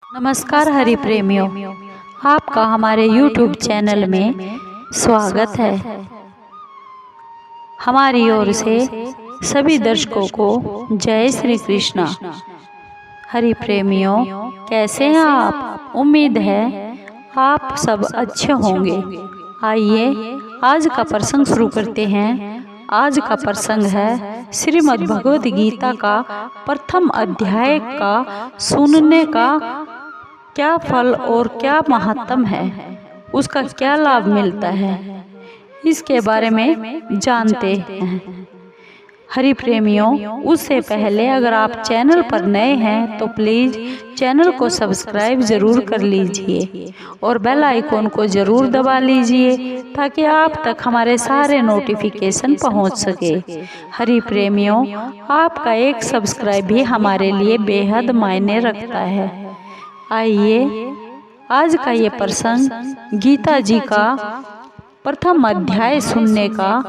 नमस्कार हरि प्रेमियों, आपका हमारे YouTube चैनल में स्वागत है। हमारी ओर से सभी दर्शकों को जय श्री कृष्णा। हरि प्रेमियों, कैसे हैं आप? उम्मीद है आप सब अच्छे होंगे। आइए आज का प्रसंग शुरू करते हैं। आज का प्रसंग है श्रीमद् भगवद गीता का प्रथम अध्याय का सुनने का क्या फल और क्या महत्व है, उसका क्या लाभ मिलता है, इसके बारे में जानते हैं। हरि प्रेमियों, उससे पहले अगर आप चैनल पर नए हैं तो प्लीज़ चैनल को सब्सक्राइब ज़रूर कर लीजिए और बेल आइकॉन को ज़रूर दबा लीजिए ताकि आप तक हमारे सारे नोटिफिकेशन पहुंच सके। हरि प्रेमियों, आपका एक सब्सक्राइब भी हमारे लिए बेहद मायने रखता है। आइए आज का ये प्रसंग गीता जी का प्रथम अध्याय सुनने का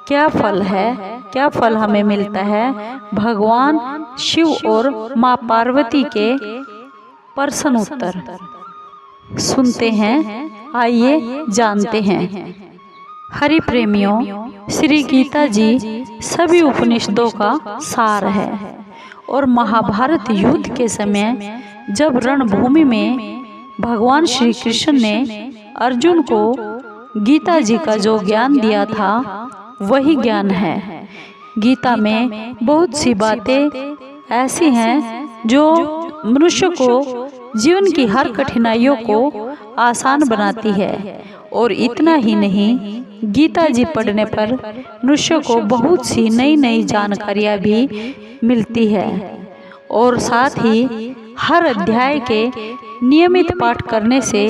क्या फल है, क्या फल हमें मिलता है, भगवान शिव और माँ पार्वती के प्रश्न उत्तर सुनते हैं। आइए जानते हैं। हरि प्रेमियों, श्री गीता जी सभी उपनिषदों का सार है और महाभारत युद्ध के समय जब रणभूमि में भगवान श्री कृष्ण ने अर्जुन को गीता जी का जो ज्ञान दिया था वही ज्ञान है। गीता में बहुत सी बातें ऐसी हैं जो मनुष्य को जीवन की हर कठिनाइयों को आसान बनाती है। और इतना ही नहीं, गीता जी पढ़ने पर मनुष्य को बहुत सी नई नई जानकारियाँ भी मिलती है। और साथ ही हर अध्याय के नियमित पाठ करने से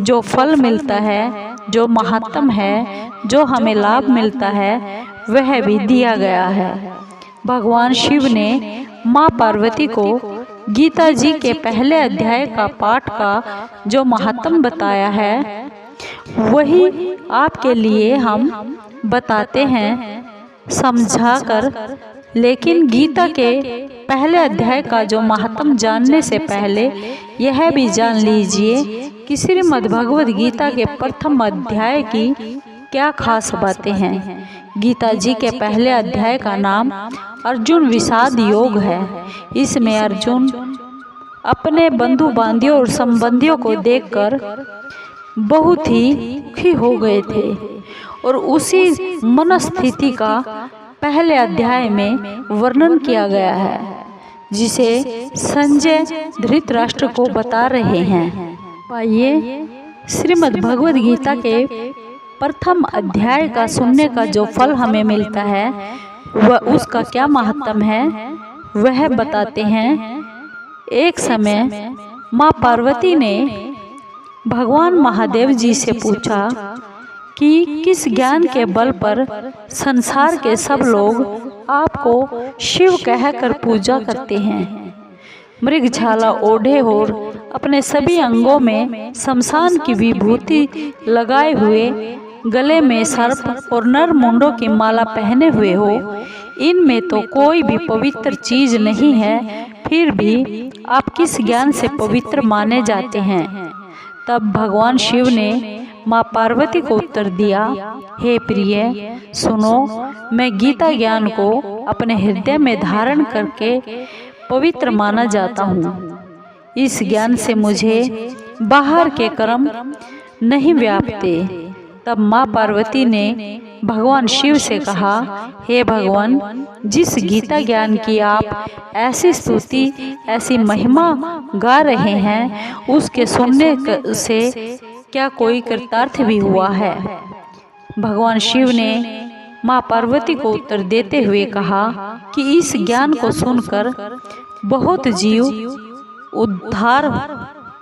जो फल मिलता है, जो महत्व है, जो हमें लाभ मिलता है, वह भी दिया गया है। भगवान शिव ने माँ पार्वती को गीता जी के पहले अध्याय का पाठ का जो महत्व बताया है वही आपके लिए हम बताते हैं समझाकर। लेकिन गीता के पहले अध्याय का जो महत्व जानने से पहले यह भी जान लीजिए कि श्रीमद् भगवद गीता के प्रथम अध्याय की क्या खास बातें हैं। गीता जी के पहले अध्याय का नाम अर्जुन विषाद योग है। इसमें अर्जुन अपने बंधु बांधियों और संबंधियों को देखकर बहुत ही दुखी हो गए थे और उसी मनस्थिति का पहले अध्याय में वर्णन किया गया है, जिसे संजय धृतराष्ट्र को बता रहे हैं। आइए श्रीमद् भगवद गीता के प्रथम अध्याय का सुनने का जो फल हमें मिलता है वह उसका क्या महत्व है वह बताते हैं। एक समय माँ पार्वती ने भगवान महादेव जी से पूछा कि किस ज्ञान के बल पर संसार के सब लोग आपको शिव कहकर पूजा करते हैं। मृगछाला ओढ़े और अपने सभी अंगों में शमशान की विभूति लगाए हुए, गले में सर्प और नर मुंडों की माला पहने हुए हो, इनमें तो कोई भी पवित्र चीज नहीं है, फिर भी आप किस ज्ञान से पवित्र माने जाते हैं? तब भगवान शिव ने माँ पार्वती को उत्तर दिया, हे प्रिय सुनो, मैं गीता ज्ञान को अपने हृदय में धारण करके पवित्र माना जाता हूँ। इस ज्ञान से मुझे बाहर के कर्म नहीं व्यापते। तब माँ पार्वती ने भगवान शिव से कहा, हे भगवान, जिस गीता ज्ञान की आप ऐसी स्तुति, ऐसी महिमा गा रहे हैं, उसके सुनने से क्या कोई कृतार्थ भी हुआ है? भगवान शिव ने माँ पार्वती को उत्तर देते हुए कहा कि इस ज्ञान को सुनकर बहुत जीव उद्धार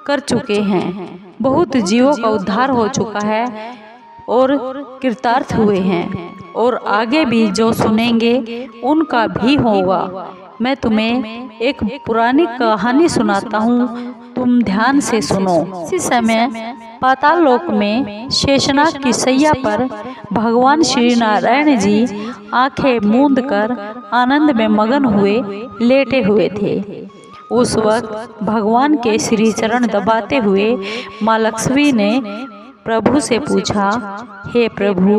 कर चुके हैं, बहुत जीवों का उद्धार हो चुका है और कृतार्थ हुए हैं, और आगे भी जो सुनेंगे उनका भी होगा। मैं तुम्हें एक पुरानी कहानी सुनाता हूँ, तुम ध्यान से सुनो। इसी समय पाताल लोक में शेषनाग की सैया पर भगवान श्री नारायण जी आंखें मूंद कर आनंद में मगन हुए लेटे हुए थे। उस वक्त भगवान के श्री चरण दबाते हुए माँ लक्ष्मी ने प्रभु से पूछा, हे प्रभु,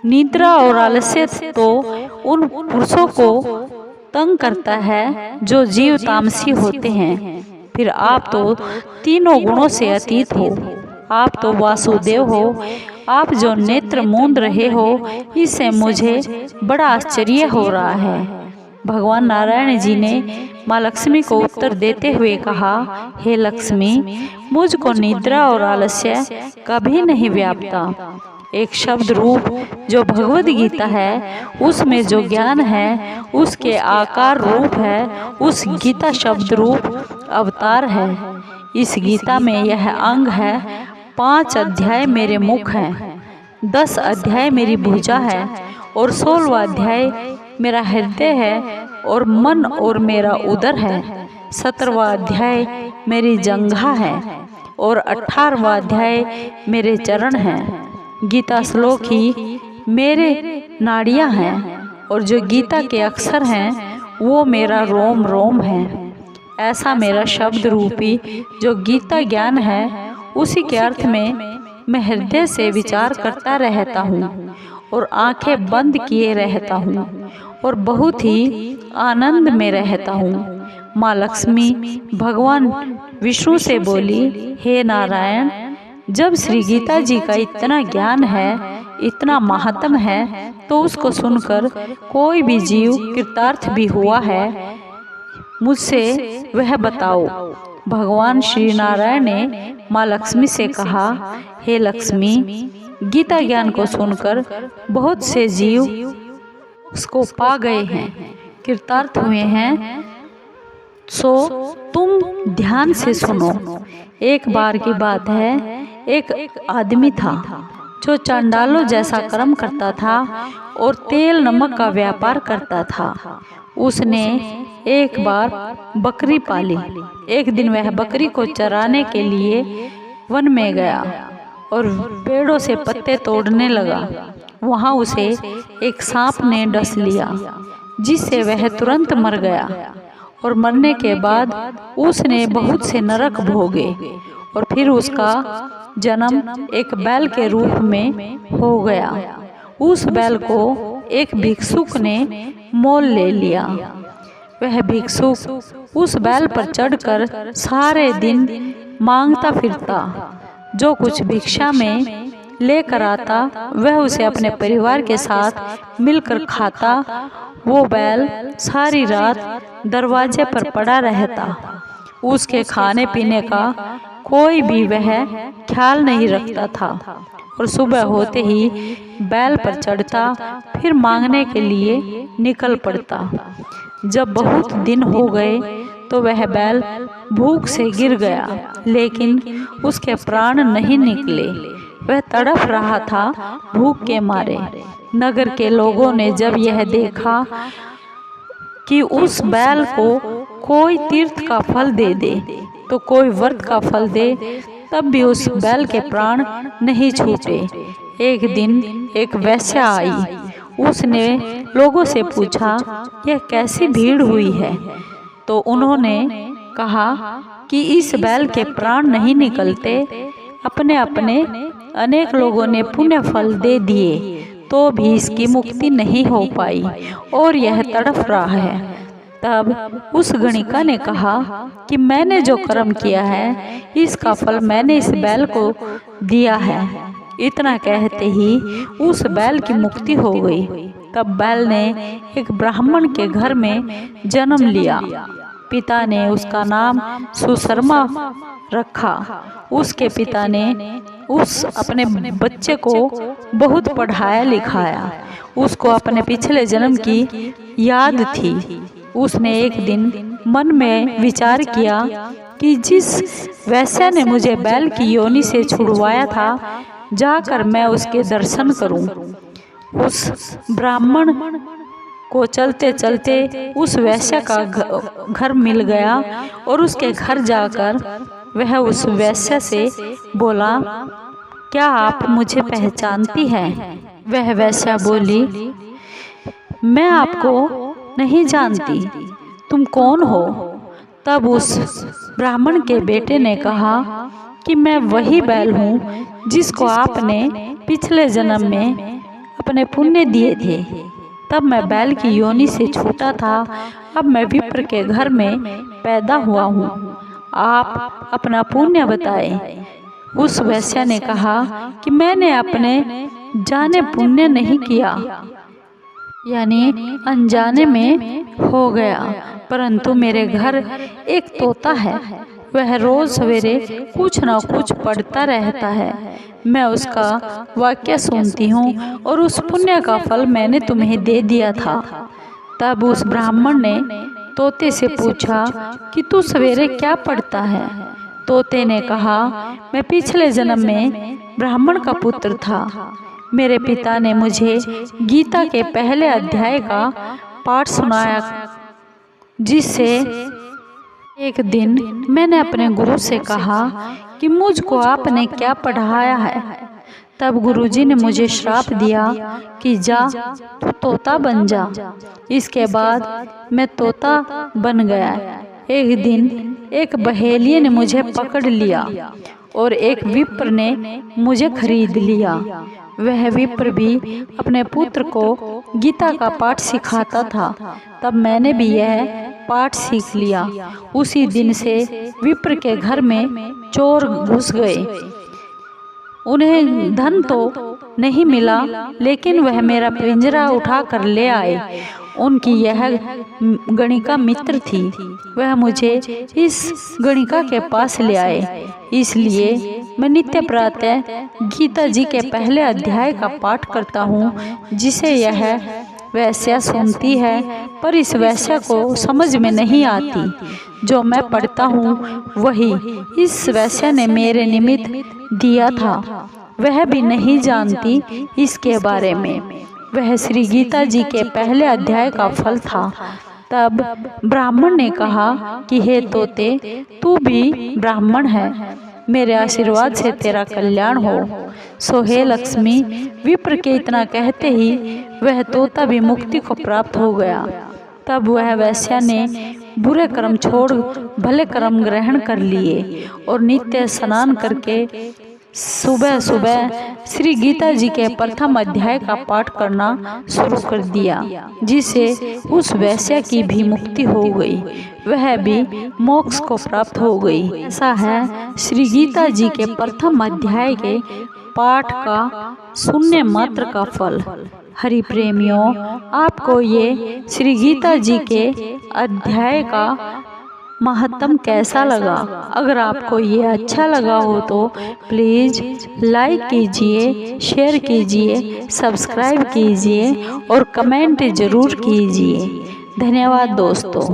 निद्रा और आलस्य तो उन पुरुषों को तंग करता है जो जीव तामसी होते हैं, फिर आप तो तीनों गुणों से अतीत हो। आप तो वासुदेव हो। आप जो नेत्र मूंद रहे हो, इससे मुझे बड़ा आश्चर्य हो रहा है। भगवान नारायण जी ने माँ लक्ष्मी को उत्तर देते हुए कहा, हे लक्ष्मी, मुझको निद्रा और आलस्य कभी नहीं व्यापता। एक शब्द रूप जो भगवद गीता है, उसमें जो ज्ञान है उसके आकार रूप है, उस गीता शब्द रूप अवतार है। इस गीता में यह अंग है, 5 अध्याय मेरे मुख हैं, 10 अध्याय मेरी भुजा है और 16वां अध्याय मेरा हृदय है और मन और मेरा उदर है। 17वां अध्याय मेरी जंघा है और 18वां अध्याय मेरे चरण हैं। गीता श्लोक ही मेरे नाड़ियाँ हैं और जो गीता के अक्षर हैं वो मेरा रोम रोम है। ऐसा मेरा शब्द रूपी जो गीता ज्ञान है, उसी के अर्थ में मैं हृदय से विचार करता रहता हूँ और आंखें बंद किए रहता हूँ और बहुत ही आनंद में रहता हूँ। माँ लक्ष्मी भगवान विष्णु से बोली, हे नारायण, जब श्री गीता जी का इतना ज्ञान है, इतना महात्म है, तो उसको सुनकर कोई भी जीव कृतार्थ भी हुआ है, मुझसे वह बताओ। भगवान श्री नारायण ने माँ लक्ष्मी से कहा, हे लक्ष्मी, गीता ज्ञान को सुनकर बहुत से जीव उसको पा गए हैं, कृतार्थ हुए हैं, सो तुम ध्यान से सुनो। एक बार की बात है, एक आदमी था जो चांडालों जैसा कर्म करता था और तेल नमक का व्यापार करता था। उसने एक बार बकरी पाली। एक दिन वह बकरी को चराने के लिए वन में गया और पेड़ों से पत्ते तोड़ने लगा। वहाँ उसे एक सांप ने डस लिया, जिससे वह तुरंत मर गया और मरने के बाद उसने बहुत से नरक भोगे और फिर उसका जन्म एक बैल के रूप में हो गया। उस बैल को एक भिक्षुक ने मोल ले लिया। वह भिक्षुक उस बैल पर चढ़कर सारे दिन मांगता फिरता। जो कुछ भिक्षा में लेकर आता वह उसे अपने परिवार के साथ मिलकर खाता। वो बैल सारी रात दरवाजे पर पड़ा रहता। उसके खाने पीने का कोई भी वह ख्याल नहीं रखता था और सुबह होते ही बैल पर चढ़ता, फिर मांगने के लिए निकल पड़ता। जब बहुत दिन हो गए तो वह बैल भूख से गिर गया, लेकिन उसके प्राण नहीं निकले। वह तड़प रहा था भूख के मारे। नगर के लोगों ने जब यह देखा कि उस बैल को कोई तीर्थ का फल दे दे तो कोई व्रत का फल दे, तब भी उस बैल के प्राण नहीं छूटे। एक दिन एक वेश्या आई। उसने लोगों से पूछा, यह कैसी भीड़ हुई है? तो उन्होंने कहा कि इस बैल के प्राण नहीं निकलते। अपने अपने अनेक लोगों ने पुण्य फल दे दिए तो भी इसकी मुक्ति नहीं हो पाई और यह तड़प रहा है। तब उस गणिका ने कहा कि मैंने जो कर्म किया है इसका फल मैंने इस बैल को दिया है। इतना कहते ही उस बैल की मुक्ति हो गई। तब बैल ने एक ब्राह्मण के घर में जन्म लिया। पिता ने उसका नाम सुशर्मा रखा। उसके पिता ने उस अपने बच्चे को बहुत पढ़ाया लिखाया। उसको अपने पिछले जन्म की याद थी। उसने एक दिन मन में विचार किया कि जिस वैश्या ने मुझे बैल की योनि से छुड़वाया था, जाकर मैं उसके दर्शन करूं। उस ब्राह्मण को चलते चलते उस वैश्या का घर मिल गया और उसके घर जाकर वह उस वैश्या से बोला, क्या आप मुझे पहचानती हैं? वह वैश्या बोली, मैं आपको नहीं जानती, तुम कौन हो? तब उस ब्राह्मण के बेटे ने कहा कि मैं वही बैल हूँ जिसको आपने पिछले जन्म में अपने पुण्य दिए थे। तब मैं बैल की योनि से छूटा था, अब मैं विप्र के घर में पैदा हुआ हूँ। आप अपना पुण्य बताएं। उस वैश्या ने कहा कि मैंने अपने जाने पुण्य नहीं किया, यानी अनजाने में हो गया, परंतु मेरे घर एक तोता है, वह रोज सवेरे कुछ न कुछ पढ़ता रहता है। मैं उसका वाक्य सुनती हूँ और उस पुण्य का फल मैंने तुम्हें दे दिया था। तब उस ब्राह्मण ने तोते से पूछा कि तू सवेरे क्या पढ़ता है? तोते ने कहा, मैं पिछले जन्म में ब्राह्मण का पुत्र था। मेरे पिता ने मुझे गीता के पहले अध्याय का पाठ सुनाया, जिससे एक दिन मैंने अपने गुरु से कहा कि मुझको आपने क्या पढ़ाया है। तब गुरुजी ने मुझे श्राप दिया कि जा तू तोता बन जा। इसके बाद मैं तोता बन गया। एक दिन एक बहेलिये ने मुझे पकड़ लिया और एक विप्र ने मुझे खरीद लिया। वह विप्र भी अपने पुत्र को गीता का पाठ सिखाता था। तब मैंने भी यह पाठ सीख लिया। उसी दिन से विप्र के घर में चोर घुस गए। उन्हें धन तो नहीं मिला, लेकिन वह मेरा पिंजरा उठा कर ले आए। उनकी यह गणिका मित्र थी। वह मुझे इस गणिका के पास ले आए। इसलिए मैं नित्य प्रातः गीता जी के पहले अध्याय का पाठ करता हूँ, जिसे यह वैश्या सुनती है, पर इस वैश्या को समझ में नहीं आती। जो मैं पढ़ता हूँ वही इस वैश्या ने मेरे निमित्त दिया था। वह भी नहीं जानती इसके बारे में। वह श्री गीता जी के पहले अध्याय का फल था। तब ब्राह्मण ने कहा कि हे तोते, तू भी ब्राह्मण है, मेरे आशीर्वाद से तेरा कल्याण हो। सो हे लक्ष्मी। विप्र के इतना कहते ही वह तोता भी मुक्ति को प्राप्त हो गया। तब वह वैश्या ने बुरे कर्म छोड़ भले कर्म ग्रहण कर लिए और नित्य स्नान करके सुबह सुबह श्री गीता जी के प्रथम अध्याय का पाठ करना शुरू कर दिया, जिससे उस वैश्या की भी मुक्ति हो गई, वह भी मोक्ष को प्राप्त हो गई। ऐसा है श्री गीता जी के प्रथम अध्याय के पाठ का शून्य मात्र का फल। हरि प्रेमियों, आपको ये श्री गीता जी के अध्याय का महत्तम कैसा लगा? अगर आपको ये अच्छा लगा हो तो प्लीज़ लाइक कीजिए, शेयर कीजिए, सब्सक्राइब कीजिए और कमेंट ज़रूर कीजिए। धन्यवाद दोस्तों।